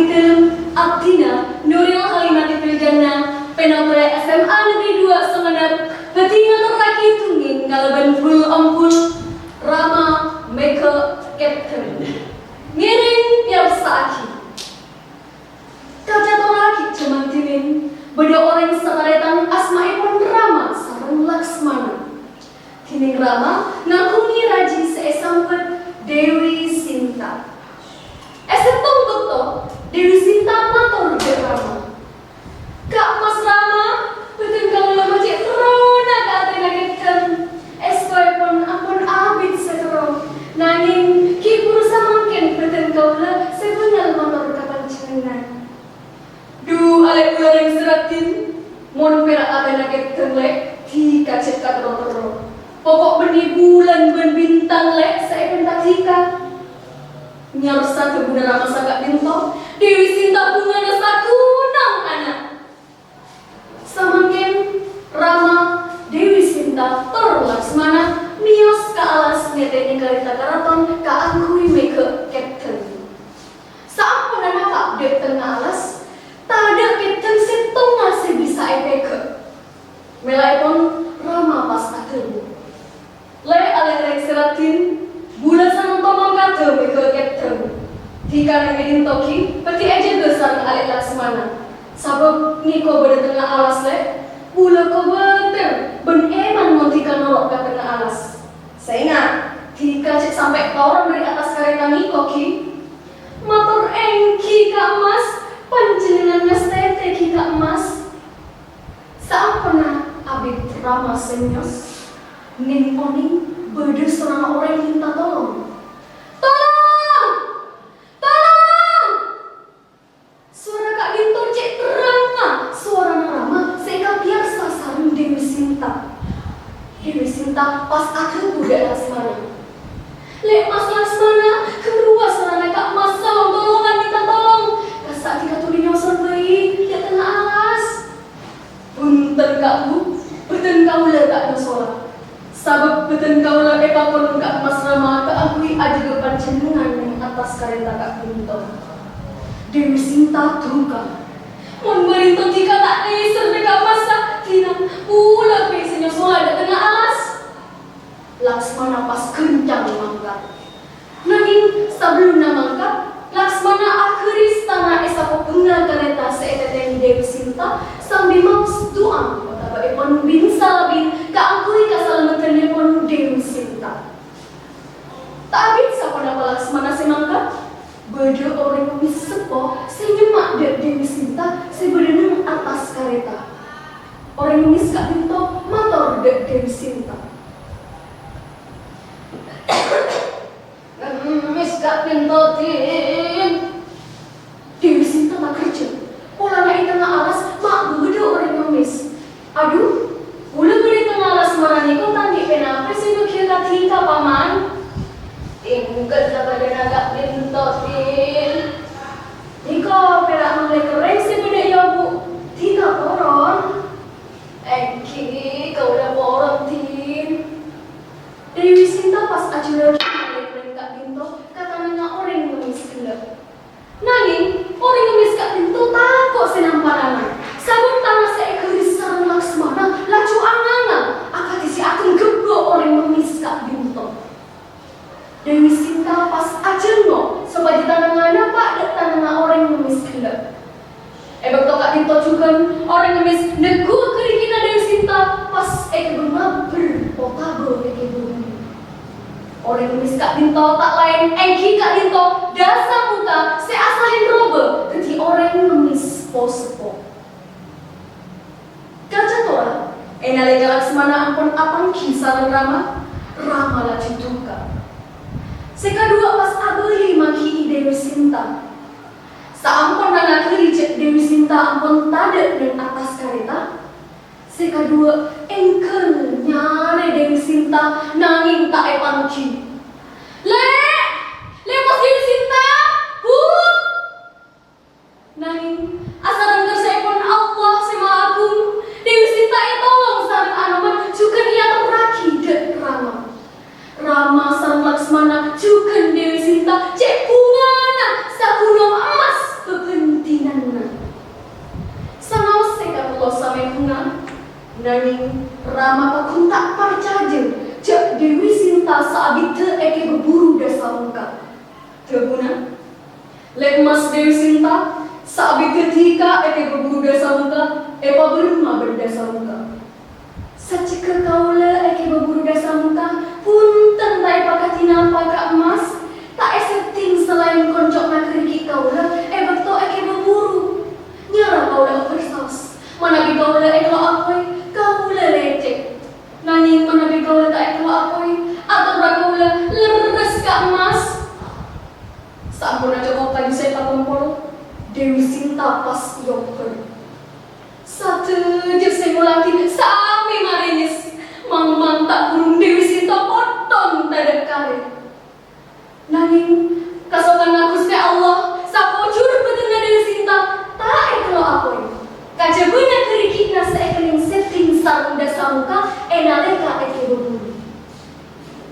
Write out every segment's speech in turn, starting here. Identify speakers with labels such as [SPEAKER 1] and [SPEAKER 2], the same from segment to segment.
[SPEAKER 1] Assalamualaikum Abdina Nuril Halimatifil Jannah Penopre SMA Negeri 2 Semenep Betinga terlaki tungin ngalaban bul ampul Rama Meke Captain Ngiring piarsa aki Kaca toraki cuman timin beda orang sakaretan asmaipun Rama sareng Laksmana Tining Rama ngakuni raji seesampet Dewi Sinta Esentong beto Dewi Sinta matur de Rama Kak Mas Rama betul kau lama cek terona ka atrina ketken Eskoepon ampun abid setero Nanging ki pursa mangken betul kau la sebenal matur kapan cengengan Du alek goreng seratin Mon perak atrina ketken lek Di kacet katero-tero Pokok benih bulan ben bintang lek sepen tak hika Nyarsa kebuna Rama sagak binto Dewi Sinta bunga saku nang anak Samangken Rama Dewi Sinta Tor Laksmana Mios ka alas neteni karita karaton ka angkui meke Captain Saampunan apa dek tengah alas Tada Captain setonga sebisa epeke Melaipon Rama pas atebu Le alek seratin Bulan sang tomang kata meke Captain Tika nangin toki peti aja besar alek Laksmana Sabab niko pada tengah alas le Bula ko beter ben eman mau tika nolok ke tengah alas Sehingga tika cek sampai orang dari atas kereta niko ki Motor engki ka emas Panjenengan ngestete ki ka emas Saat pernah abid Rama senyos Ning oning beda serang orang yang minta tolong. Tolong! Tolong! Suara Kak Ginto cek terang ah. Suara Rama sehingga biar sasaran Dewi Sinta. Dewi Sinta pas aku budak Laksmana. Lek Mas Laksmana kedua serana Kak Mas salong tolongan minta tolong. Kasak tika tulinya serbai di tengah alas. Punten Kak Bu, beten kau letak sholat. Sabab beten kaula epapon Kak Mas Rama keakui aja depan cenderungan yang atas kareta Kak Ginto. Dewi Sinta duka. Mun berinto jika tak neser Kak Mas Tinang pula biasanya sholat di tengah alas. Laksmana pas kencang mangkat. Nanging sebelum mangkat, Laksmana akhiri stana esapok tunggal kareta seeteteng Dewi Sinta sambil maus doa. Epon bin salabin kaangkui kasal mentelepon Dewi Sinta. Tak bisa pada Laksmana semangka beda orang mis sepo senyemak dek Dewi Sinta sebenarnya atas kareta. Orang mis Kak Ginto motor dek Dewi Sinta. Mis Kak Ginto tin Dewi Sinta tak kerja. Pola naik tengah alas mak beda orang mis. Aduh, bulu beri tengah alas marani kau tadi kenapa sih tu kira tika paman? Ingkat dapat Kak Ginto tin. Tika perak mulai keren sih benda ya bu. Tika poron. Engki kau udah poron tin. Dewi Sinta pas acuran mulai keren Kak Ginto katanya orang ngemis gelap. Nanging orang ngemis Kak Ginto takut senampanangan. Sabun tanah seekris sarang Laksmana laju angangan akati si akun gego orang ngemis Kak Ginto. Dewi Sinta pas ajengo sebagai tanangan pak dek tanangan orang ngemis gelap. Ebek to Kak Ginto juga orang ngemis nego kerikina Dewi Sinta pas bunga berpotable bunga. Orang ngemis Kak Ginto tak lain engki Kak Ginto dasar muka seasahin robe jadi orang ngemis posepo. Kaca tora, enalega Laksmana ampun apang kisah Rama, Rama laju duka. Sekadua pas abeli maki Dewi Sinta. Saampun nana kericet Dewi Sinta ampun tada dan atas kareta. Sekadua engkel nyare Dewi Sinta nanging tak epang ki. Le pas Dewi Sinta, nanging asaran kersepon Allah sema agung. Dewi Sinta tolong sareng anoman juga ia teraki dek Rama. Rama sareng Laksmana juga Dewi Sinta cek bungana sakuno emas Allah sampai pungan. Nanging Rama pakun tak percaya cek Dewi Sinta saabit te eke berburu desa muka. Teguna lek mas Dewi Sinta saabit ketika eke berburu desa muka epa berumah berdesa muka. Sacika kaula eke berburu desa muka pun tentai pakatina paka emas tak eseting selain koncok nak keriki kaula beto eke berburu. Nyara kaula bersaus manabi kaula eko apoy kaula lecek. Nanging manabi kaula tak eko apoy atau kaula leres ka emas. Sampun aja kau tadi saya tak kumpul Dewi Sinta pas yoker. Satu je saya ngulatin sami marinis. Mang tak burung Dewi Sinta potong tada kare. Nanging kasokan aku se Allah sapojur betulna Dewi Sinta tak eko apoy. Kaja beuna kerikina seekeling setting sarung dasa muka enaleka eke berburu.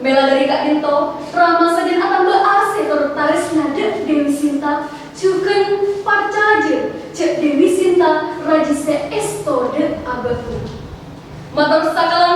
[SPEAKER 1] Mela dari Kak Dinto, Rama sajen akan berase tertaris nade Dewi Sinta cuken parcaje cek Dewi Sinta raji se esto de abeku. Matur sakala